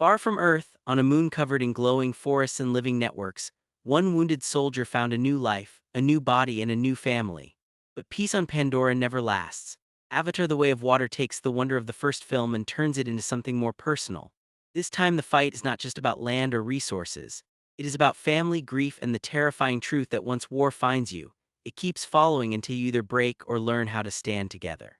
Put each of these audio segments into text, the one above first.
Far from Earth, on a moon covered in glowing forests and living networks, one wounded soldier found a new life, a new body, and a new family. But peace on Pandora never lasts. Avatar: The Way of Water takes the wonder of the first film and turns it into something more personal. This time the fight is not just about land or resources. It is about family, grief, and the terrifying truth that once war finds you, it keeps following until you either break or learn how to stand together.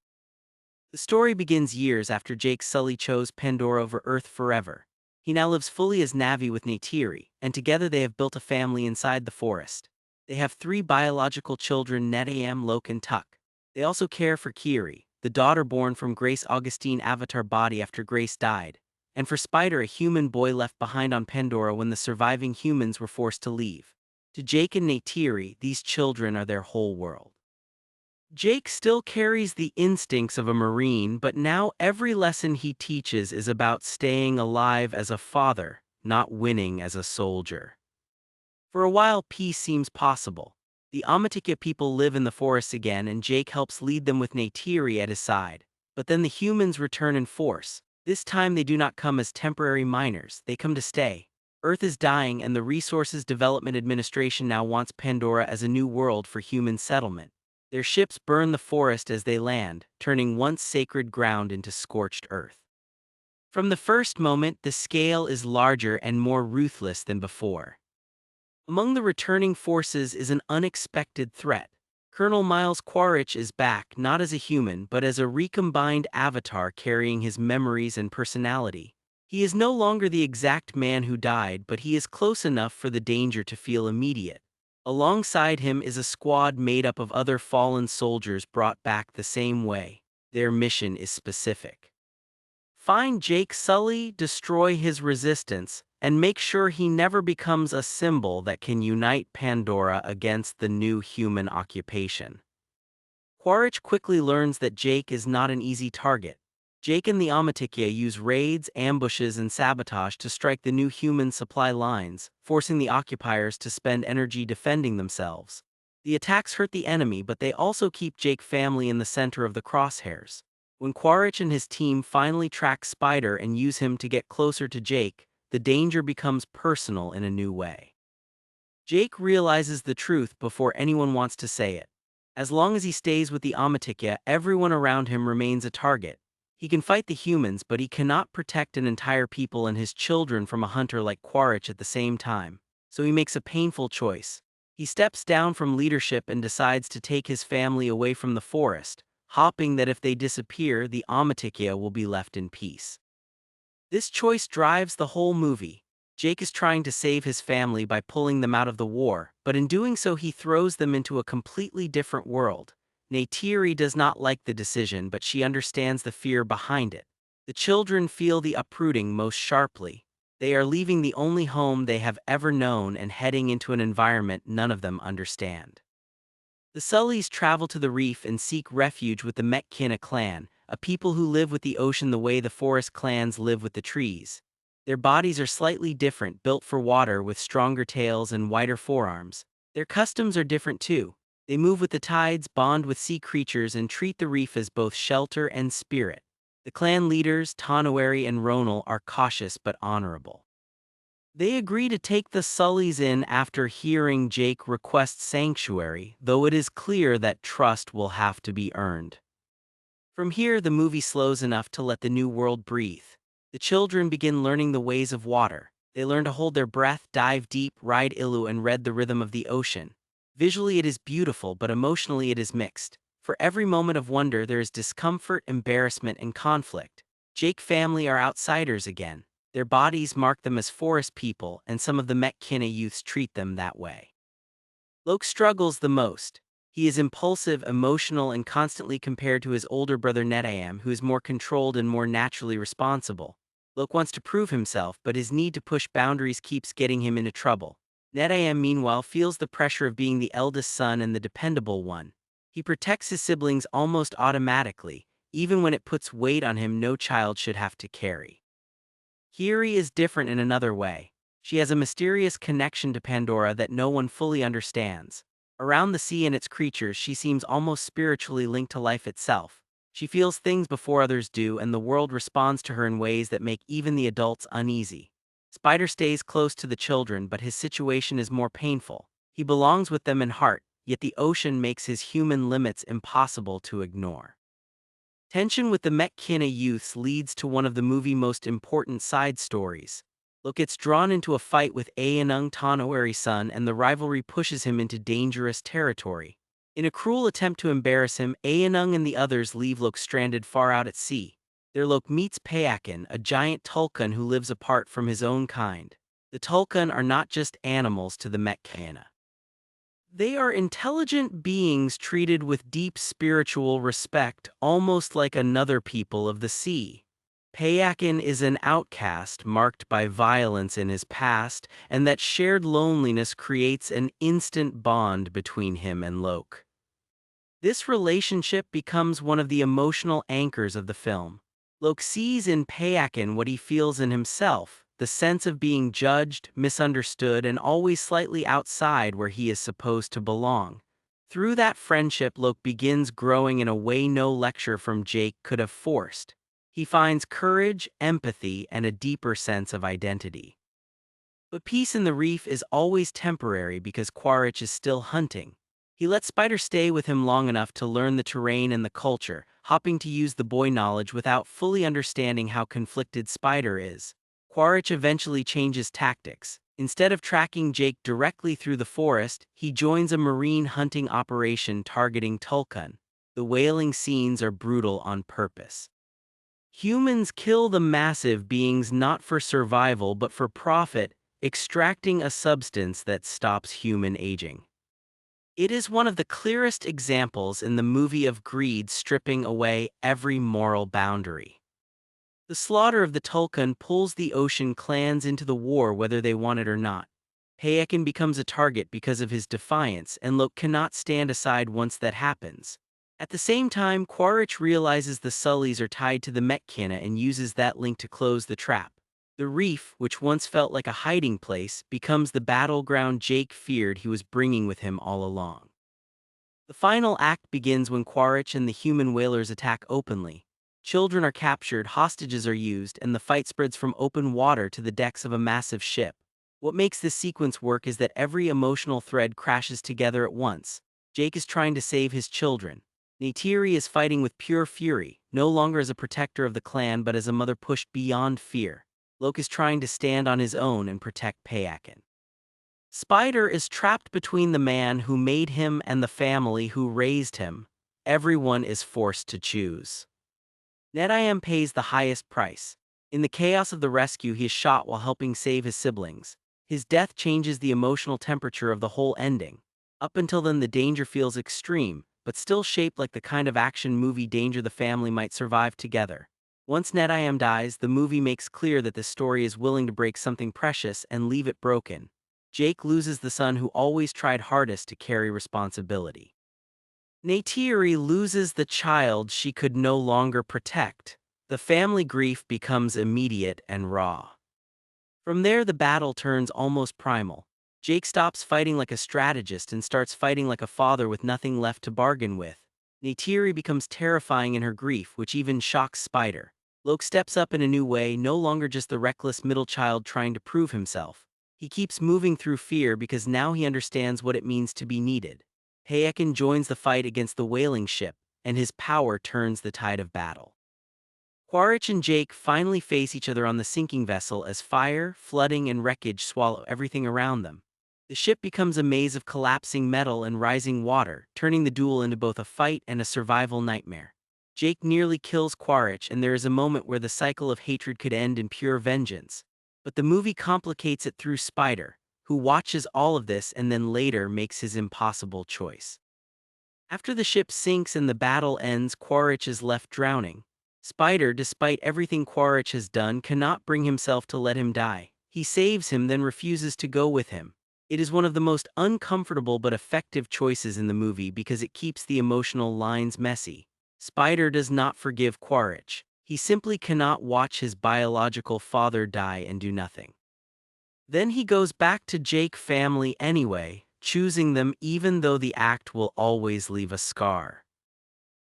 The story begins years after Jake Sully chose Pandora over Earth forever. He now lives fully as Navi with Neytiri, and together they have built a family inside the forest. They have three biological children: Netam, Lok, and Tuck. They also care for Kiri, the daughter born from Grace Augustine Avatar body after Grace died, and for Spider, a human boy left behind on Pandora when the surviving humans were forced to leave. To Jake and Neytiri, these children are their whole world. Jake still carries the instincts of a Marine, but now every lesson he teaches is about staying alive as a father, not winning as a soldier. For a while, peace seems possible. The Amatika people live in the forests again, and Jake helps lead them with Neytiri at his side. But then the humans return in force. This time they do not come as temporary miners, they come to stay. Earth is dying, and the Resources Development Administration now wants Pandora as a new world for human settlement. Their ships burn the forest as they land, turning once sacred ground into scorched earth. From the first moment, the scale is larger and more ruthless than before. Among the returning forces is an unexpected threat. Colonel Miles Quaritch is back, not as a human, but as a recombined avatar carrying his memories and personality. He is no longer the exact man who died, but he is close enough for the danger to feel immediate. Alongside him is a squad made up of other fallen soldiers brought back the same way. Their mission is specific. Find Jake Sully, destroy his resistance, and make sure he never becomes a symbol that can unite Pandora against the new human occupation. Quaritch quickly learns that Jake is not an easy target. Jake and the Amatikya use raids, ambushes, and sabotage to strike the new human supply lines, forcing the occupiers to spend energy defending themselves. The attacks hurt the enemy, but they also keep Jake's family in the center of the crosshairs. When Quaritch and his team finally track Spider and use him to get closer to Jake, the danger becomes personal in a new way. Jake realizes the truth before anyone wants to say it. As long as he stays with the Amatikya, everyone around him remains a target. He can fight the humans, but he cannot protect an entire people and his children from a hunter like Quaritch at the same time. So he makes a painful choice. He steps down from leadership and decides to take his family away from the forest, hoping that if they disappear, the Amatikya will be left in peace. This choice drives the whole movie. Jake is trying to save his family by pulling them out of the war, but in doing so he throws them into a completely different world. Neytiri does not like the decision, but she understands the fear behind it. The children feel the uprooting most sharply. They are leaving the only home they have ever known and heading into an environment none of them understand. The Sullys travel to the reef and seek refuge with the Metkayina clan, a people who live with the ocean the way the forest clans live with the trees. Their bodies are slightly different, built for water with stronger tails and wider forearms. Their customs are different too. They move with the tides, bond with sea creatures, and treat the reef as both shelter and spirit. The clan leaders, Tonawari and Ronal, are cautious but honorable. They agree to take the Sullys in after hearing Jake request sanctuary, though it is clear that trust will have to be earned. From here, the movie slows enough to let the new world breathe. The children begin learning the ways of water. They learn to hold their breath, dive deep, ride Ilu, and read the rhythm of the ocean. Visually it is beautiful, but emotionally it is mixed. For every moment of wonder there is discomfort, embarrassment, and conflict. Jake's family are outsiders again. Their bodies mark them as forest people, and some of the Metkayina youths treat them that way. Lok struggles the most. He is impulsive, emotional, and constantly compared to his older brother Netam, who is more controlled and more naturally responsible. Lok wants to prove himself, but his need to push boundaries keeps getting him into trouble. Netam, meanwhile, feels the pressure of being the eldest son and the dependable one. He protects his siblings almost automatically, even when it puts weight on him no child should have to carry. Kiri is different in another way. She has a mysterious connection to Pandora that no one fully understands. Around the sea and its creatures, she seems almost spiritually linked to life itself. She feels things before others do, and the world responds to her in ways that make even the adults uneasy. Spider stays close to the children, but his situation is more painful. He belongs with them in heart, yet the ocean makes his human limits impossible to ignore. Tension with the Metkayina youths leads to one of the movie's most important side stories. Look gets drawn into a fight with Aonung Tonawari's son, and the rivalry pushes him into dangerous territory. In a cruel attempt to embarrass him, Aonung and the others leave Loke stranded far out at sea. There Loke meets Payakan, a giant tulkun who lives apart from his own kind. The tulkun are not just animals to the Metkayina. They are intelligent beings treated with deep spiritual respect, almost like another people of the sea. Payakan is an outcast marked by violence in his past, and that shared loneliness creates an instant bond between him and Loke. This relationship becomes one of the emotional anchors of the film. Loke sees in Payakan what he feels in himself, the sense of being judged, misunderstood, and always slightly outside where he is supposed to belong. Through that friendship, Loke begins growing in a way no lecture from Jake could have forced. He finds courage, empathy, and a deeper sense of identity. But peace in the reef is always temporary because Quaritch is still hunting. He lets Spider stay with him long enough to learn the terrain and the culture, hoping to use the boy knowledge without fully understanding how conflicted Spider is. Quaritch eventually changes tactics. Instead of tracking Jake directly through the forest, he joins a marine hunting operation targeting Tulkun. The whaling scenes are brutal on purpose. Humans kill the massive beings not for survival but for profit, extracting a substance that stops human aging. It is one of the clearest examples in the movie of greed stripping away every moral boundary. The slaughter of the Tulkun pulls the ocean clans into the war whether they want it or not. Payakan becomes a target because of his defiance, and Loke cannot stand aside once that happens. At the same time, Quaritch realizes the Sullys are tied to the Metkayina and uses that link to close the trap. The reef, which once felt like a hiding place, becomes the battleground Jake feared he was bringing with him all along. The final act begins when Quaritch and the human whalers attack openly. Children are captured, hostages are used, and the fight spreads from open water to the decks of a massive ship. What makes this sequence work is that every emotional thread crashes together at once. Jake is trying to save his children. Neytiri is fighting with pure fury, no longer as a protector of the clan but as a mother pushed beyond fear. Loke is trying to stand on his own and protect Payakan. Spider is trapped between the man who made him and the family who raised him. Everyone is forced to choose. Neytiri pays the highest price. In the chaos of the rescue, he is shot while helping save his siblings. His death changes the emotional temperature of the whole ending. Up until then, the danger feels extreme, but still shaped like the kind of action movie danger the family might survive together. Once Neytiri dies, the movie makes clear that the story is willing to break something precious and leave it broken. Jake loses the son who always tried hardest to carry responsibility. Neytiri loses the child she could no longer protect. The family grief becomes immediate and raw. From there, the battle turns almost primal. Jake stops fighting like a strategist and starts fighting like a father with nothing left to bargain with. Neytiri becomes terrifying in her grief, which even shocks Spider. Loke steps up in a new way, no longer just the reckless middle child trying to prove himself. He keeps moving through fear because now he understands what it means to be needed. Payakan joins the fight against the whaling ship, and his power turns the tide of battle. Quaritch and Jake finally face each other on the sinking vessel as fire, flooding, and wreckage swallow everything around them. The ship becomes a maze of collapsing metal and rising water, turning the duel into both a fight and a survival nightmare. Jake nearly kills Quaritch, and there is a moment where the cycle of hatred could end in pure vengeance. But the movie complicates it through Spider, who watches all of this and then later makes his impossible choice. After the ship sinks and the battle ends, Quaritch is left drowning. Spider, despite everything Quaritch has done, cannot bring himself to let him die. He saves him, then refuses to go with him. It is one of the most uncomfortable but effective choices in the movie because it keeps the emotional lines messy. Spider does not forgive Quaritch. He simply cannot watch his biological father die and do nothing. Then he goes back to Jake family anyway, choosing them even though the act will always leave a scar.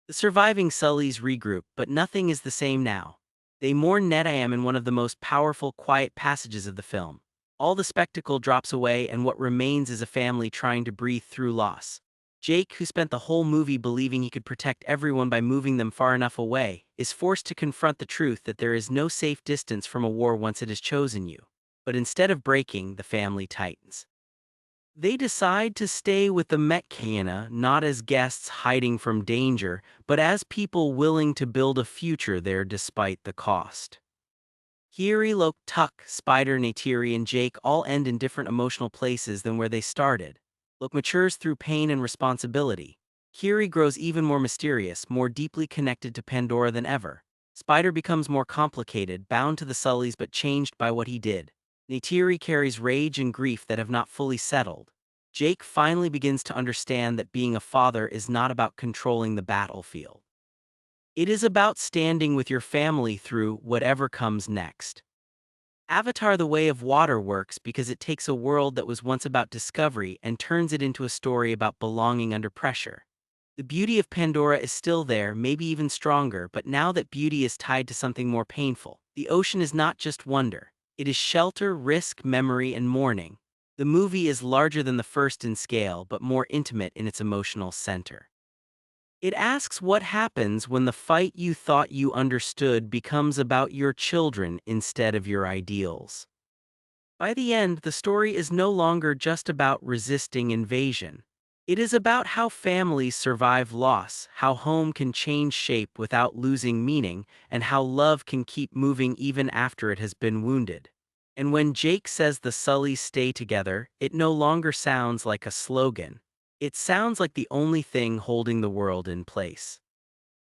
The surviving Sullys regroup, but nothing is the same now. They mourn Neytiri in one of the most powerful, quiet passages of the film. All the spectacle drops away, and what remains is a family trying to breathe through loss. Jake, who spent the whole movie believing he could protect everyone by moving them far enough away, is forced to confront the truth that there is no safe distance from a war once it has chosen you. But instead of breaking, the family tightens. They decide to stay with the Metkayina not as guests hiding from danger, but as people willing to build a future there despite the cost. Kiri, Tuck, Spider, Neytiri, and Jake all end in different emotional places than where they started. Lok matures through pain and responsibility. Kiri grows even more mysterious, more deeply connected to Pandora than ever. Spider becomes more complicated, bound to the Sullys but changed by what he did. Neytiri carries rage and grief that have not fully settled. Jake finally begins to understand that being a father is not about controlling the battlefield. It is about standing with your family through whatever comes next. Avatar: The Way of Water works because it takes a world that was once about discovery and turns it into a story about belonging under pressure. The beauty of Pandora is still there, maybe even stronger, but now that beauty is tied to something more painful. The ocean is not just wonder. It is shelter, risk, memory, and mourning. The movie is larger than the first in scale, but more intimate in its emotional center. It asks what happens when the fight you thought you understood becomes about your children instead of your ideals. By the end, the story is no longer just about resisting invasion. It is about how families survive loss, how home can change shape without losing meaning, and how love can keep moving even after it has been wounded. And when Jake says the Sullys stay together, it no longer sounds like a slogan. It sounds like the only thing holding the world in place.